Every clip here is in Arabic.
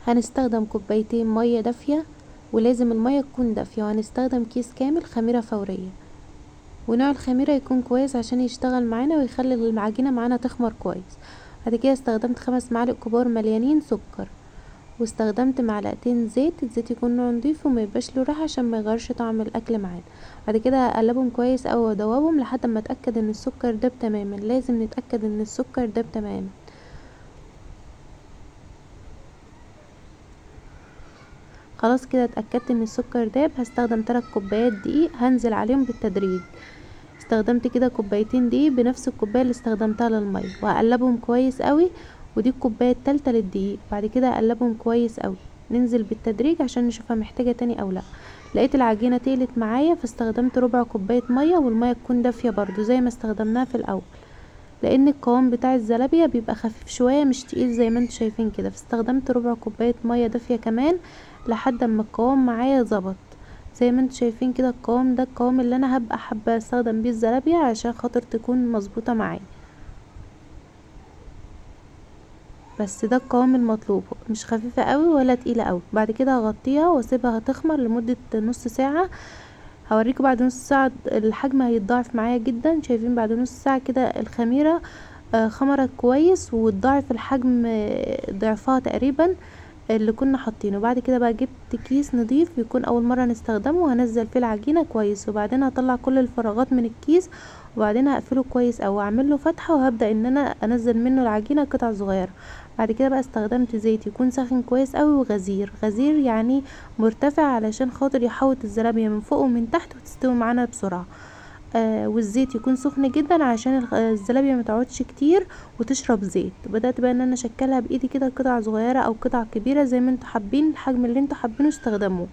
هنستخدم كوبايتين مية دافية، ولازم المية تكون دافية، وهنستخدم كيس كامل خميرة فورية، ونوع الخميرة يكون كويس عشان يشتغل معانا ويخلي العجينة معانا تخمر كويس. بعد كده استخدمت 5 معالق كبار مليانين سكر، واستخدمت معلقتين زيت. الزيت يكون نوع نضيف وما يبقاش له ريحه عشان ما يغيرش طعم الاكل معانا. بعد كده اقلبهم كويس اوي وادوبهم لحد ما اتاكد ان السكر داب تماما، لازم نتاكد ان السكر داب تماما. خلاص كده اتاكدت ان السكر داب. هستخدم 3 كوبايات دقيق، هنزل عليهم بالتدريج. استخدمت كده كوبايتين دقيق بنفس الكوبايه اللي استخدمتها للميه، وهقلبهم كويس قوي. ودي الكوبايه التالتة للدقيق. بعد كده هقلبهم كويس قوي، ننزل بالتدريج عشان نشوفها محتاجه تاني او لا. لقيت العجينه تقلت معايا، فاستخدمت ربع كوبايه ميه، والميه تكون دافيه برضو زي ما استخدمناها في الاول، لان القوام بتاع الزلابيه بيبقى خفيف شويه مش تقيل زي ما انتوا شايفين كده. فاستخدمت ربع كوبايه ميه دافيه كمان لحد ما القوام معايا ظبط زي ما انتوا شايفين كده. القوام ده القوام اللي انا هبقى حابه استخدم بيه الزلابيه عشان خاطر تكون مظبوطه معايا، بس ده القوام المطلوب، مش خفيفه قوي ولا تقيله قوي. بعد كده هغطيها واسيبها تخمر لمده نص ساعه. هوريكم بعد نص ساعه الحجم هيتضاعف معايا جدا. شايفين بعد نص ساعه كده الخميره خمرت كويس واتضاعف الحجم ضعفها تقريبا اللي كنا حاطينه. بعد كده بقى جبت كيس نضيف يكون اول مره نستخدمه، وهنزل فيه العجينه كويس، وبعدين هطلع كل الفراغات من الكيس، وبعدين هقفله كويس او اعمل له فتحه، وهبدا ان انا انزل منه العجينه قطع صغيره. بعد كده بقى استخدمت زيت يكون ساخن كويس قوي، وغزير غزير يعني مرتفع علشان خاطر يحوط الزلابيه من فوق ومن تحت وتستوي معانا بسرعه. والزيت يكون سخن جدا عشان الزلابيه متقعدش كتير وتشرب زيت. بدأت بقى ان انا اشكلها بايدي كده قطع صغيره او قطع كبيره زي ما انتوا حابين، الحجم اللي انتوا حابينه استخدموه.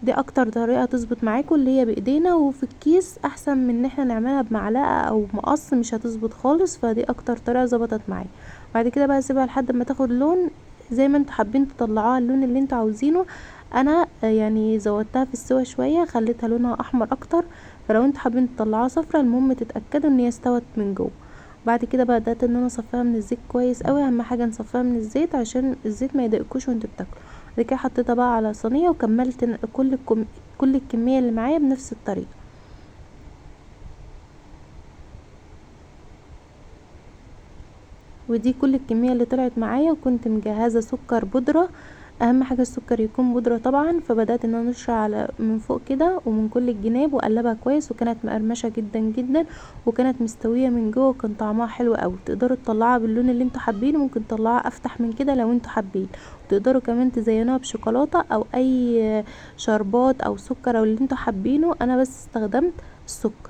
دي اكتر طريقه تظبط معاكم اللي هي بايدينا، وفي الكيس احسن من ان احنا نعملها بمعلقه او مقص، مش هتظبط خالص. فدي اكتر طريقه ظبطت معايا. بعد كده بقى اسيبها لحد ما تاخد لون زي ما انتوا حابين تطلعوها، اللون اللي انتوا عاوزينه. انا يعني زودتها في السوا شويه، خليتها لونها احمر اكتر. فلو انتوا حابين تطلعوها صفرا المهم تتاكدوا ان هي استوت من جوه. بعد كده بقى بدات ان انا اصفيها من الزيت كويس قوي. اهم حاجه نصفيها من الزيت عشان الزيت ما يضايقكوش وانتوا بتاكلوا. بعد كده حطيتها بقى على صينيه، وكملت كل الكميه اللي معايا بنفس الطريقه. ودي كل الكميه اللي طلعت معايا، وكنت مجهزه سكر بودره. اهم حاجه السكر يكون بودره طبعا. فبدات ان انا انشر على من فوق كده ومن كل الجناب واقلبها كويس، وكانت مقرمشه جدا جدا، وكانت مستويه من جوه، وكان طعمها حلو قوي. تقدروا تطلعوها باللون اللي انتوا حابينه، ممكن تطلعوها افتح من كده لو انتوا حابين. تقدروا كمان تزينوها بشوكولاته او اي شربات او سكر او اللي انتوا حابينه. انا بس استخدمت السكر.